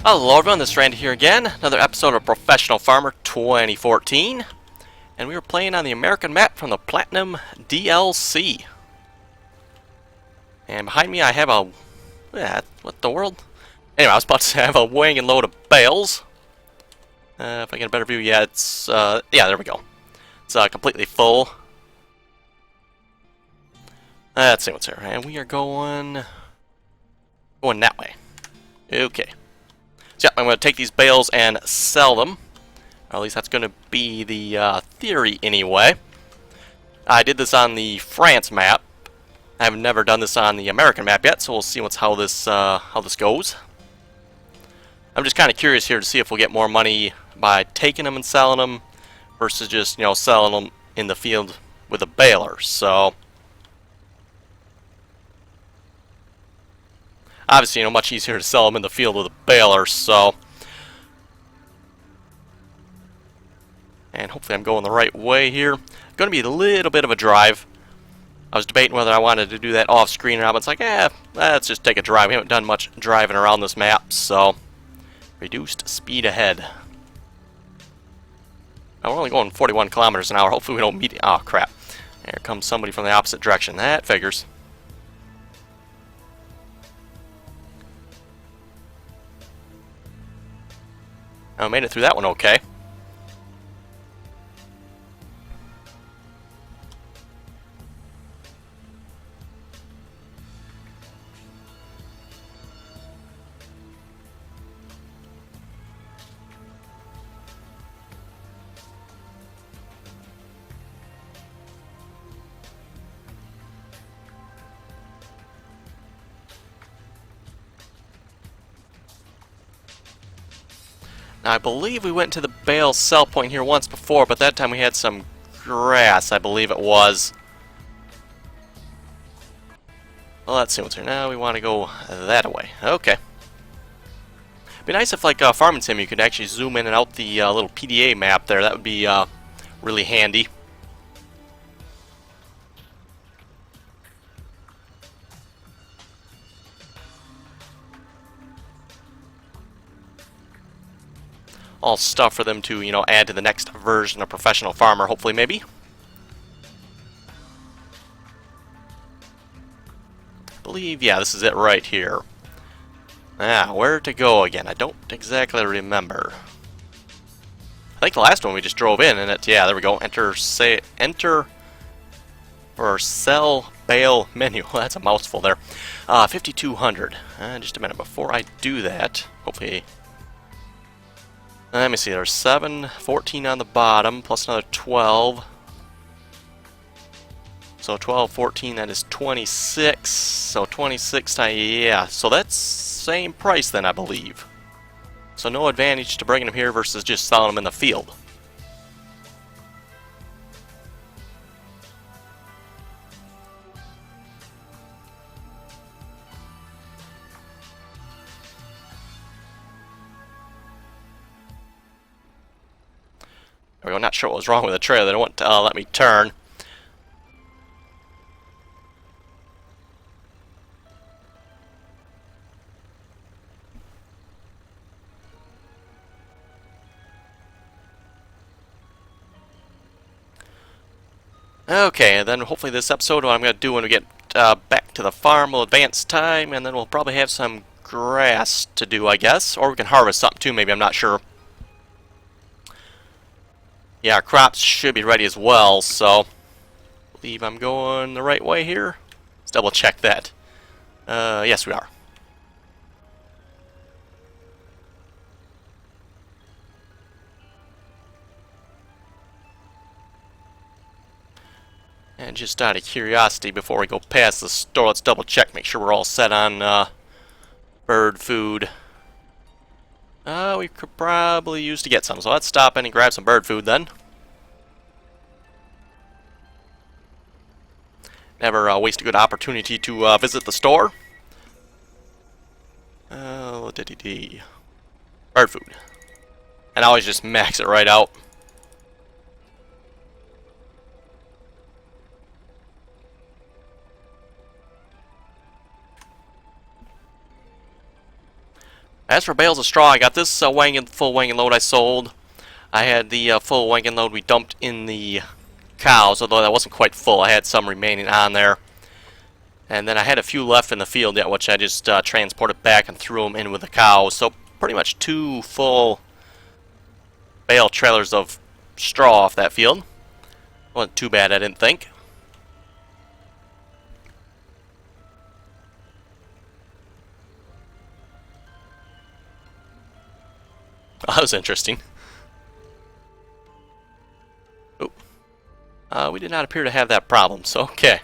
Hello everyone, this is Randy here again, another episode of Professional Farmer 2014, and we were playing on the American map from the Platinum DLC. And behind me I have a... what the world? Anyway, I was about to say I have a wagon load of bales. If I get a better view, yeah, it's... yeah, there we go. It's completely full. Let's see what's here, and we are going that way. Okay. So yeah, I'm going to take these bales and sell them. Or at least that's going to be the theory anyway. I did this on the France map. I've never done this on the American map yet, so we'll see how this goes. I'm just kind of curious here to see if we'll get more money by taking them and selling them versus just, selling them in the field with a baler. So obviously, much easier to sell them in the field with a baler, so... And hopefully I'm going the right way here. Going to be a little bit of a drive. I was debating whether I wanted to do that off-screen or not, but it's like, let's just take a drive. We haven't done much driving around this map, so... Reduced speed ahead. Now, we're only going 41 kilometers an hour. Hopefully we don't meet... Oh, crap. Here comes somebody from the opposite direction. That figures. I made it through that one okay. Now, I believe we went to the Bales sell point here once before, but that time we had some grass, I believe it was. Well, let's see what's here. Now we want to go that way. Okay. It'd be nice if, like Farming Sim, you could actually zoom in and out the little PDA map there. That would be really handy. All stuff for them to, add to the next version of Professional Farmer, hopefully, maybe. I believe, yeah, this is it right here. Where to go again? I don't exactly remember. I think the last one we just drove in, and it, yeah, there we go. Enter or sell bale menu. That's a mouthful there. 5,200. Just a minute before I do that. Hopefully. Let me see, there's 14 on the bottom, plus another 12. So 12, 14, that is 26. So 26 times, yeah. So that's same price then, I believe. So no advantage to bringing them here versus just selling them in the field. I'm not sure what was wrong with the trailer. They don't want to let me turn. Okay, and then hopefully this episode, what I'm going to do when we get back to the farm will advance time, and then we'll probably have some grass to do, I guess. Or we can harvest something too, maybe. I'm not sure. Yeah, our crops should be ready as well, so I believe I'm going the right way here. Let's double check that. Yes, we are. And just out of curiosity, before we go past the store, let's double check, make sure we're all set on bird food. We could probably use to get some, so let's stop in and grab some bird food then. Never waste a good opportunity to visit the store. Bird food. And I always just max it right out. As for bales of straw, I got this full wagon load I sold. I had the full wagon load we dumped in the cows, although that wasn't quite full. I had some remaining on there. And then I had a few left in the field yet, which I just transported back and threw them in with the cows. So pretty much 2 full bale trailers of straw off that field. Wasn't too bad, I didn't think. That was interesting. Oh. We did not appear to have that problem, so okay.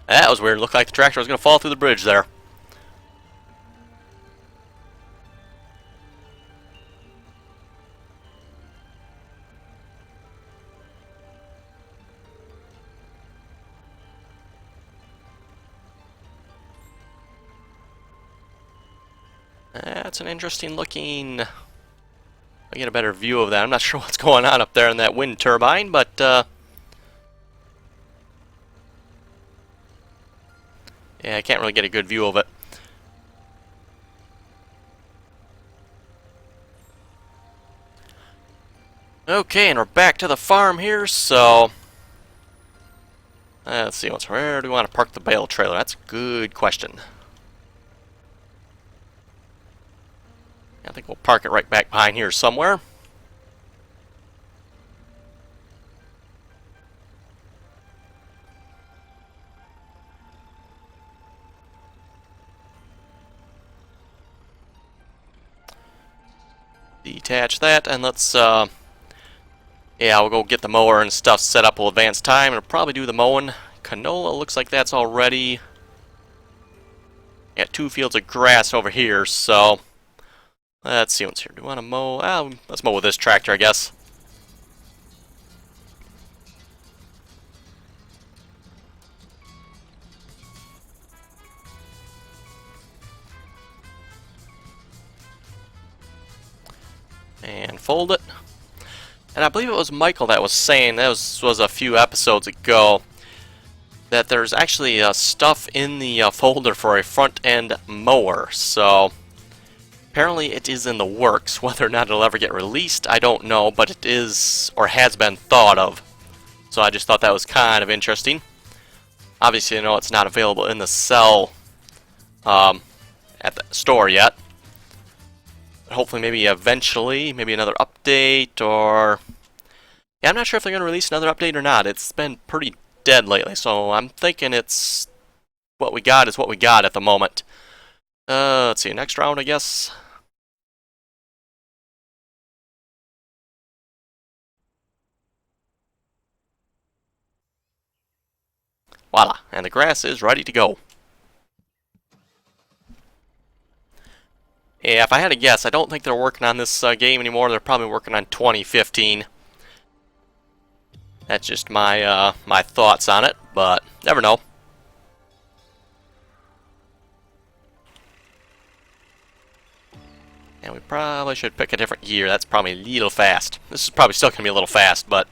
That was weird. Looked like the tractor was going to fall through the bridge there. That's an interesting looking... I get a better view of that. I'm not sure what's going on up there in that wind turbine, but yeah, I can't really get a good view of it. Okay, and we're back to the farm here, so let's see, where do we want to park the bale trailer? That's a good question. I think we'll park it right back behind here somewhere. Detach that, and let's, yeah, we'll go get the mower and stuff set up. We'll advance time, and we'll probably do the mowing. Canola looks like that's already... Got 2 fields of grass over here, so... Let's see what's here. Do we want to mow? Let's mow with this tractor, I guess. And fold it. And I believe it was Michael that was saying, that was a few episodes ago, that there's actually stuff in the folder for a front-end mower. So... apparently it is in the works. Whether or not it'll ever get released, I don't know, but it is, or has been thought of. So I just thought that was kind of interesting. Obviously, I know it's not available in the cell at the store yet. But hopefully, maybe eventually, maybe another update, or... yeah, I'm not sure if they're going to release another update or not. It's been pretty dead lately, so I'm thinking it's... what we got is what we got at the moment. Let's see, next round, I guess. Voila, and the grass is ready to go. Yeah, if I had to guess, I don't think they're working on this game anymore. They're probably working on 2015. That's just my my thoughts on it, but never know. And we probably should pick a different gear. That's probably a little fast. This is probably still going to be a little fast, but...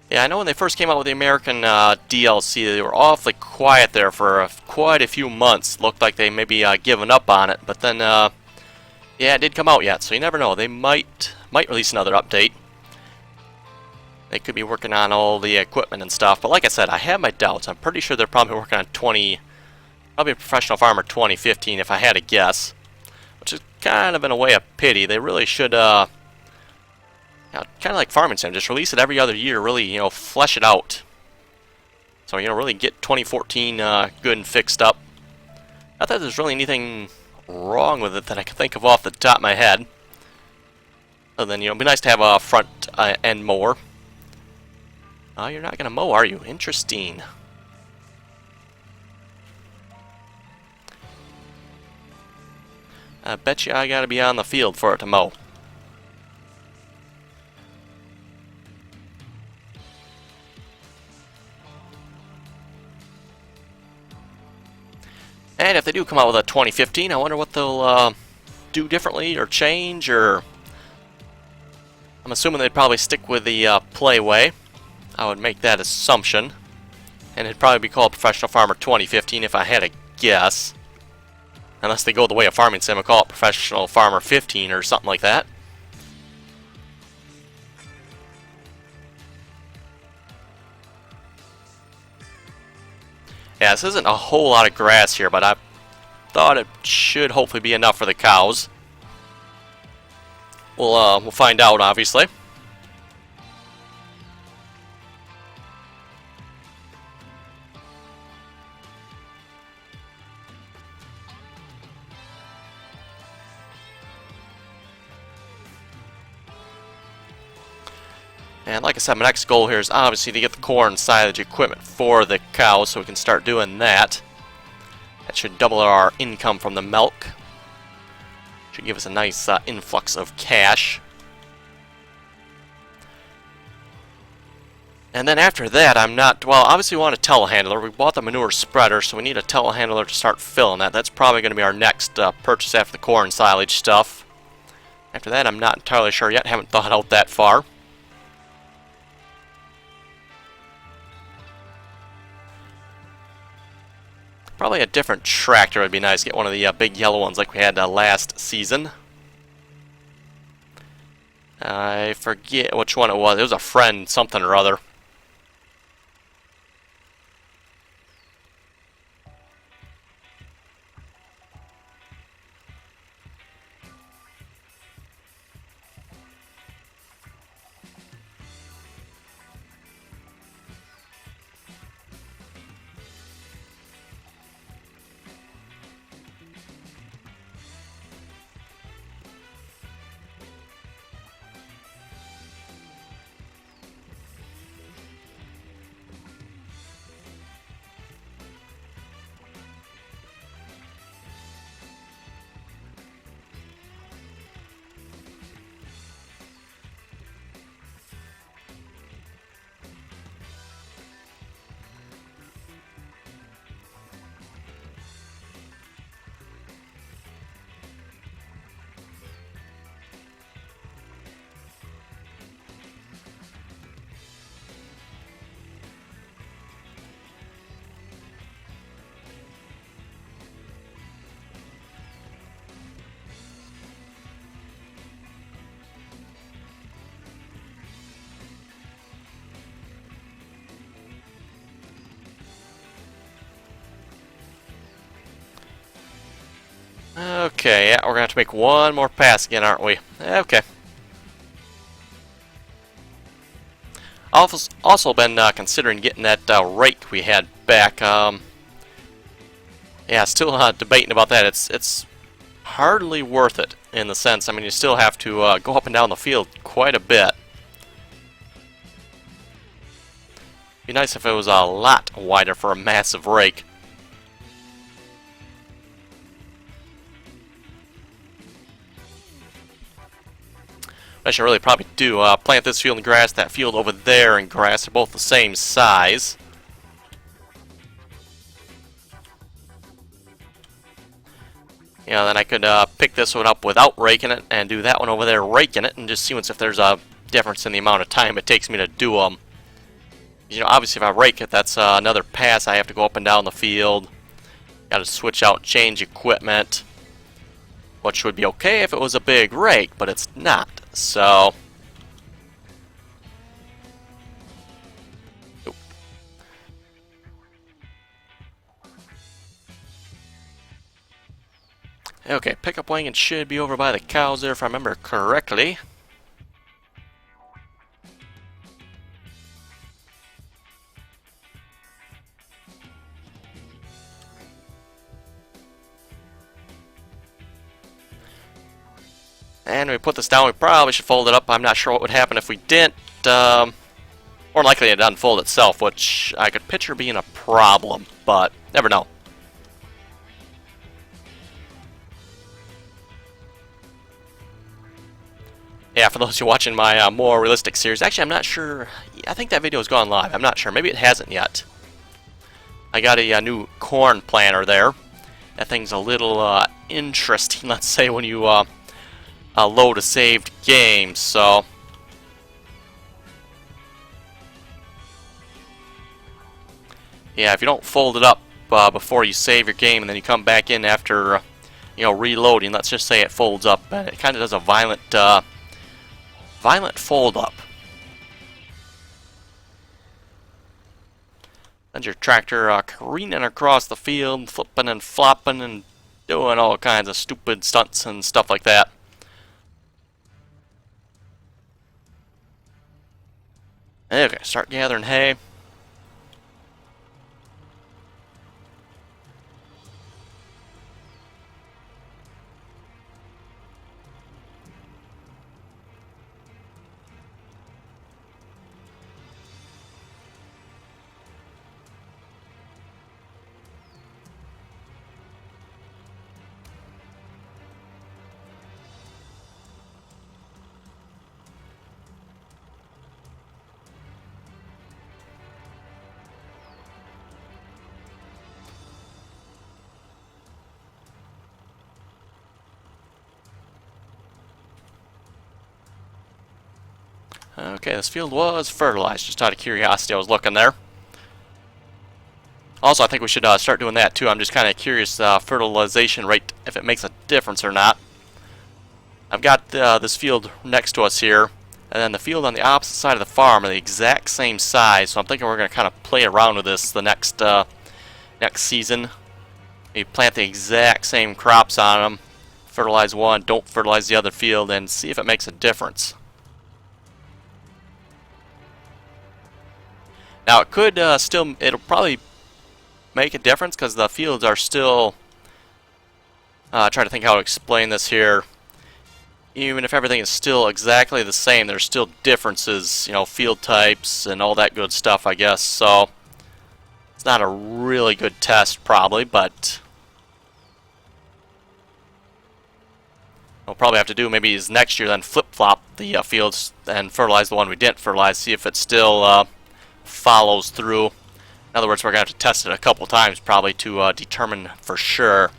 yeah, I know when they first came out with the American DLC, they were awfully quiet there for quite a few months. Looked like they maybe given up on it, but then, yeah, it did come out yet, so you never know. They might release another update. They could be working on all the equipment and stuff, but like I said, I have my doubts. I'm pretty sure they're probably working on probably Professional Farmer 2015 if I had to guess, which is kind of in a way a pity. They really should, kind of like Farming Sim, just release it every other year, really, flesh it out. So, really get 2014 good and fixed up. Not that there's really anything wrong with it that I can think of off the top of my head. And then, it'd be nice to have a front end mower. Oh, you're not going to mow, are you? Interesting. I bet you I got to be on the field for it to mow. And if they do come out with a 2015, I wonder what they'll do differently or change, or... I'm assuming they'd probably stick with the Playway. I would make that assumption. And it'd probably be called Professional Farmer 2015 if I had a guess. Unless they go the way of Farming Sim and call it Professional Farmer 15 or something like that. Yeah, this isn't a whole lot of grass here, but I thought it should hopefully be enough for the cows. We'll find out, obviously. And like I said, my next goal here is obviously to get the corn silage equipment for the cows so we can start doing that. That should double our income from the milk. Should give us a nice influx of cash. And then after that, well, obviously we want a telehandler. We bought the manure spreader, so we need a telehandler to start filling that. That's probably going to be our next purchase after the corn silage stuff. After that, I'm not entirely sure yet. Haven't thought out that far. Probably a different tractor would be nice. Get one of the big yellow ones like we had last season. I forget which one it was. It was a friend something or other. Okay, yeah, we're going to have to make one more pass again, aren't we? Okay. I've also been considering getting that rake we had back. Yeah, still debating about that. It's hardly worth it in the sense, I mean, you still have to go up and down the field quite a bit. Be nice if it was a lot wider for a massive rake. I should really probably do plant this field in grass, that field over there in grass. They're both the same size. You know, then I could pick this one up without raking it and do that one over there raking it and just see if there's a difference in the amount of time it takes me to do them. You know, obviously if I rake it, that's another pass. I have to go up and down the field. Got to switch out, change equipment. Which would be okay if it was a big rake, but it's not. So... Okay, pickup wagon should be over by the cows there if I remember correctly. And we put this down. We probably should fold it up. I'm not sure what would happen if we didn't. More likely it doesn't fold itself, which I could picture being a problem, but never know. Yeah, for those of you watching my more realistic series, actually I'm not sure. I think that video has gone live. I'm not sure. Maybe it hasn't yet. I got a new corn planter there. That thing's a little interesting, let's say, when you load a saved game. So yeah, if you don't fold it up before you save your game, and then you come back in after reloading, let's just say it folds up, and it kind of does a violent fold up. And your tractor careening across the field, flipping and flopping and doing all kinds of stupid stunts and stuff like that. Okay, start gathering hay. Okay, this field was fertilized. Just out of curiosity, I was looking there. Also, I think we should start doing that too. I'm just kind of curious, fertilization rate, if it makes a difference or not. I've got this field next to us here, and then the field on the opposite side of the farm are the exact same size. So I'm thinking we're going to kind of play around with this the next season. We plant the exact same crops on them, fertilize one, don't fertilize the other field, and see if it makes a difference. Now it could it'll probably make a difference because the fields are still, trying to think how to explain this here. Even if everything is still exactly the same, there's still differences, field types and all that good stuff, I guess. So it's not a really good test probably, but we'll probably have to do maybe is next year then flip-flop the fields and fertilize the one we didn't fertilize, see if it still follows through. In other words, we're going to have to test it a couple times probably to determine for sure.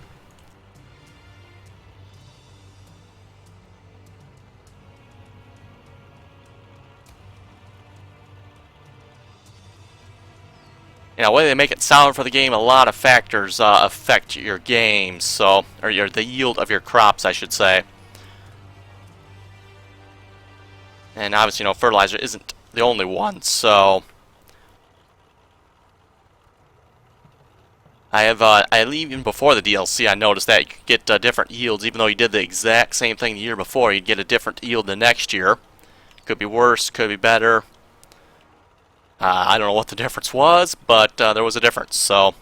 The way they make it sound for the game, a lot of factors affect your game, so, or the yield of your crops, I should say. And obviously, fertilizer isn't the only one, so even before the DLC, I noticed that you could get different yields, even though you did the exact same thing the year before. You'd get a different yield the next year. Could be worse, could be better. I don't know what the difference was, but there was a difference, so.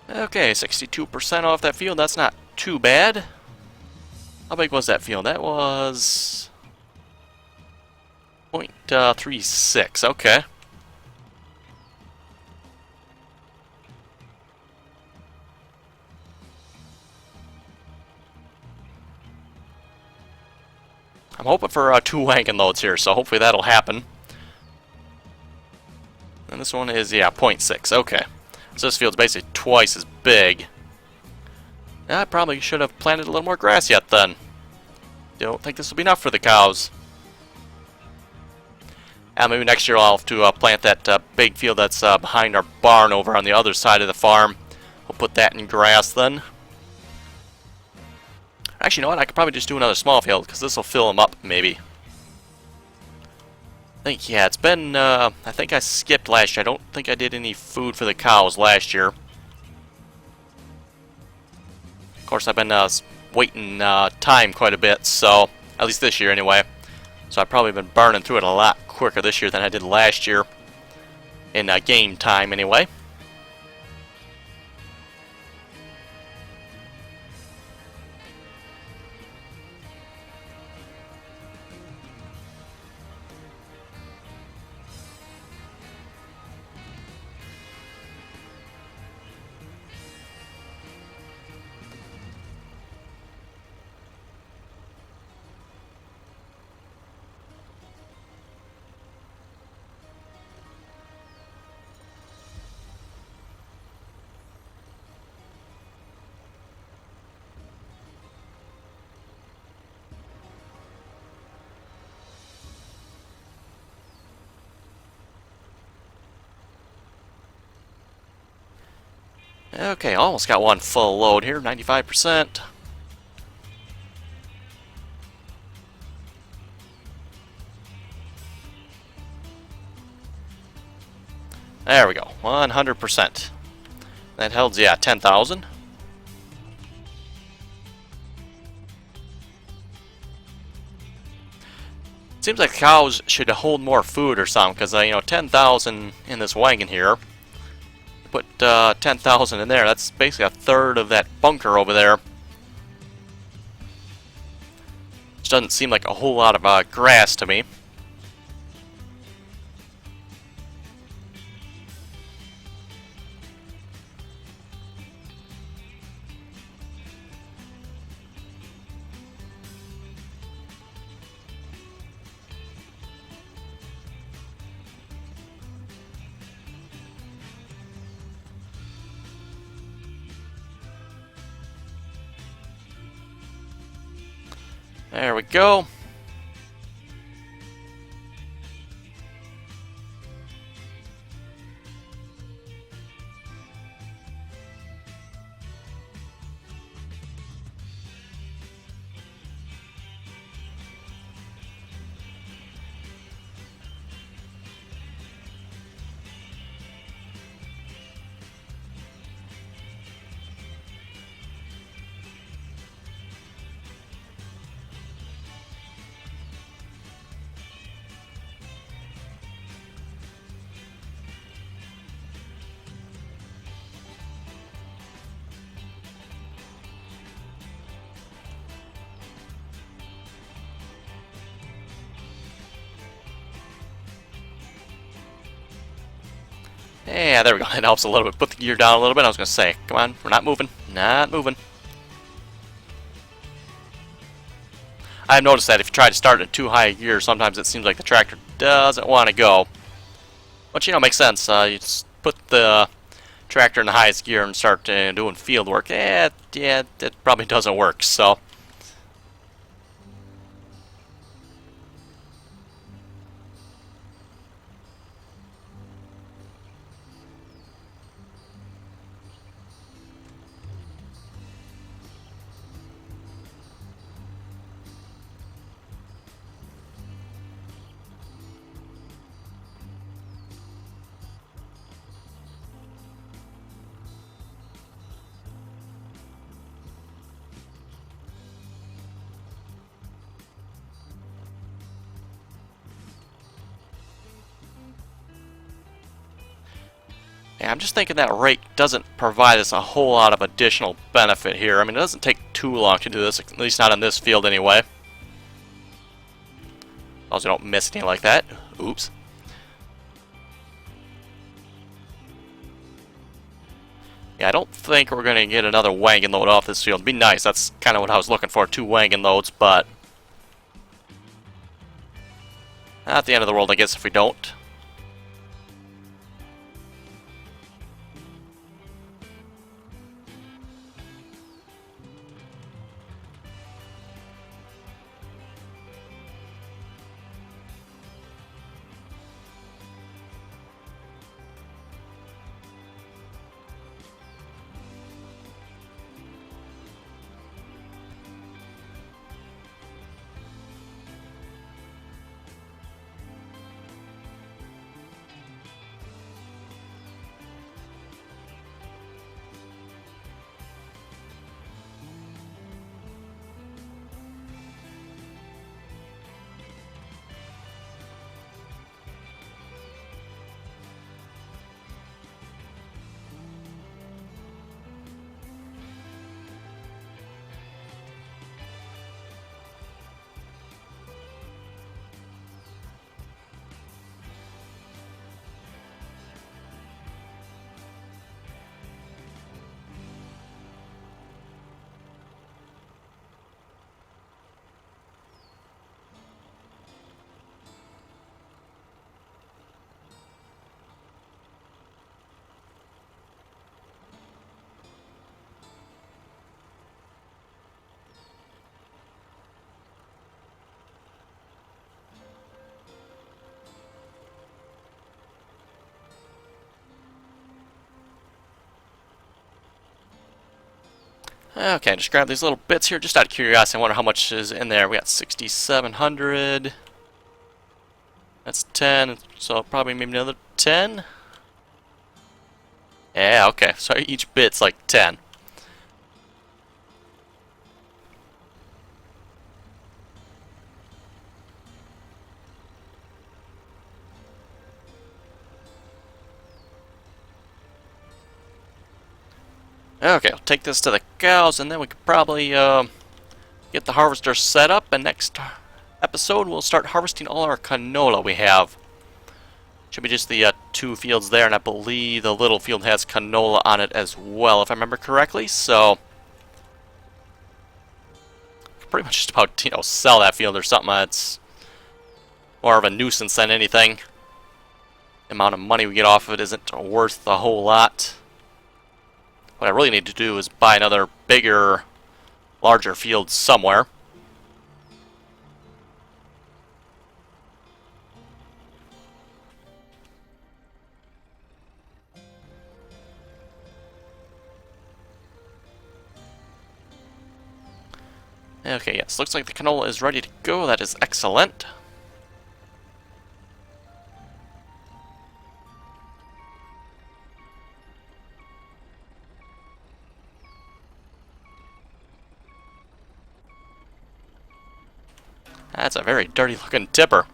Okay, 62% off that field. That's not too bad. How big was that field? That was 0.36. Okay. I'm hoping for 2 wagon loads here, so hopefully that'll happen. And this one is, yeah, 0.6. Okay. So this field's basically twice as big. I probably should have planted a little more grass yet then. Don't think this will be enough for the cows. And maybe next year I'll have to plant that big field that's behind our barn over on the other side of the farm. We'll put that in grass then. Actually, you know what? I could probably just do another small field, because this will fill them up, maybe. I think, yeah, it's been, I think I skipped last year. I don't think I did any food for the cows last year. Of course, I've been waiting time quite a bit, so, at least this year anyway. So I've probably been burning through it a lot quicker this year than I did last year. In game time, anyway. Okay, almost got one full load here, 95%. There we go, 100%. That held, yeah, 10,000. Seems like cows should hold more food or something, because, you know, 10,000 in this wagon here. Put 10,000 in there, that's basically a third of that bunker over there. Which doesn't seem like a whole lot of grass to me. There we go. Yeah, there we go. That helps a little bit. Put the gear down a little bit. I was going to say, come on, we're not moving. Not moving. I've noticed that if you try to start in too high a gear, sometimes it seems like the tractor doesn't want to go. Which, you know, makes sense. You just put the tractor in the highest gear and start doing field work. Yeah, that probably doesn't work, so... Yeah, I'm just thinking that rake doesn't provide us a whole lot of additional benefit here. I mean, it doesn't take too long to do this, at least not on this field anyway. As long as we don't miss anything like that. Oops. Yeah, I don't think we're going to get another wagon load off this field. It'd be nice. That's kind of what I was looking for, 2 wagon loads, but... not the end of the world, I guess, if we don't. Okay, just grab these little bits here, just out of curiosity. I wonder how much is in there. We got 6,700. That's 10, so probably maybe another 10. Yeah, okay, so each bit's like 10. Okay, I'll take this to the cows, and then we could probably get the harvester set up, and next episode we'll start harvesting all our canola we have. Should be just the 2 fields there, and I believe the little field has canola on it as well, if I remember correctly, so pretty much just about, you know, sell that field or something that's more of a nuisance than anything. The amount of money we get off of it isn't worth a whole lot. What I really need to do is buy another bigger, larger field somewhere. Okay, yes, looks like the canola is ready to go. That is excellent. That's a very dirty looking tipper.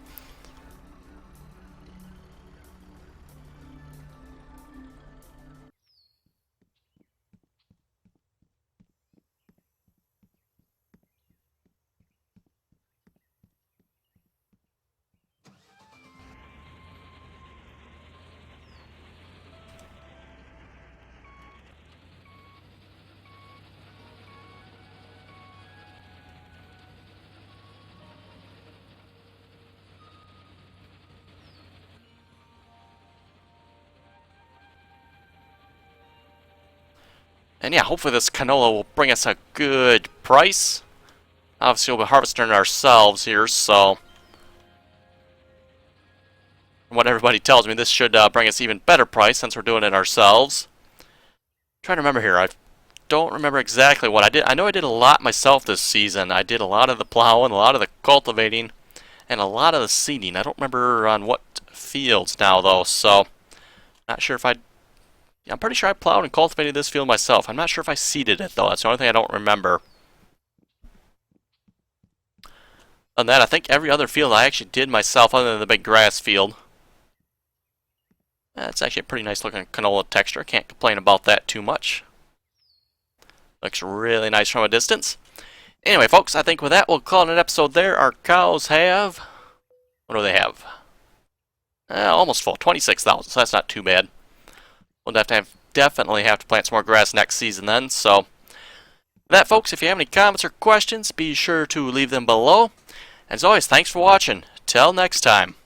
And yeah, hopefully this canola will bring us a good price. Obviously we'll be harvesting it ourselves here, so from what everybody tells me, this should bring us even better price since we're doing it ourselves. I'm trying to remember here, I don't remember exactly what I did. I know I did a lot myself this season. I did a lot of the plowing, a lot of the cultivating, and a lot of the seeding. I don't remember on what fields now though, so not sure if I'm pretty sure I plowed and cultivated this field myself. I'm not sure if I seeded it though. That's the only thing I don't remember. Other than that, I think every other field I actually did myself other than the big grass field. That's actually a pretty nice looking canola texture. Can't complain about that too much. Looks really nice from a distance. Anyway, folks, I think with that, we'll call it an episode there. Our cows have... what do they have? Almost full. 26,000, so that's not too bad. We'll definitely have to plant some more grass next season then, so... with that, folks, if you have any comments or questions, be sure to leave them below. As always, thanks for watching. Till next time.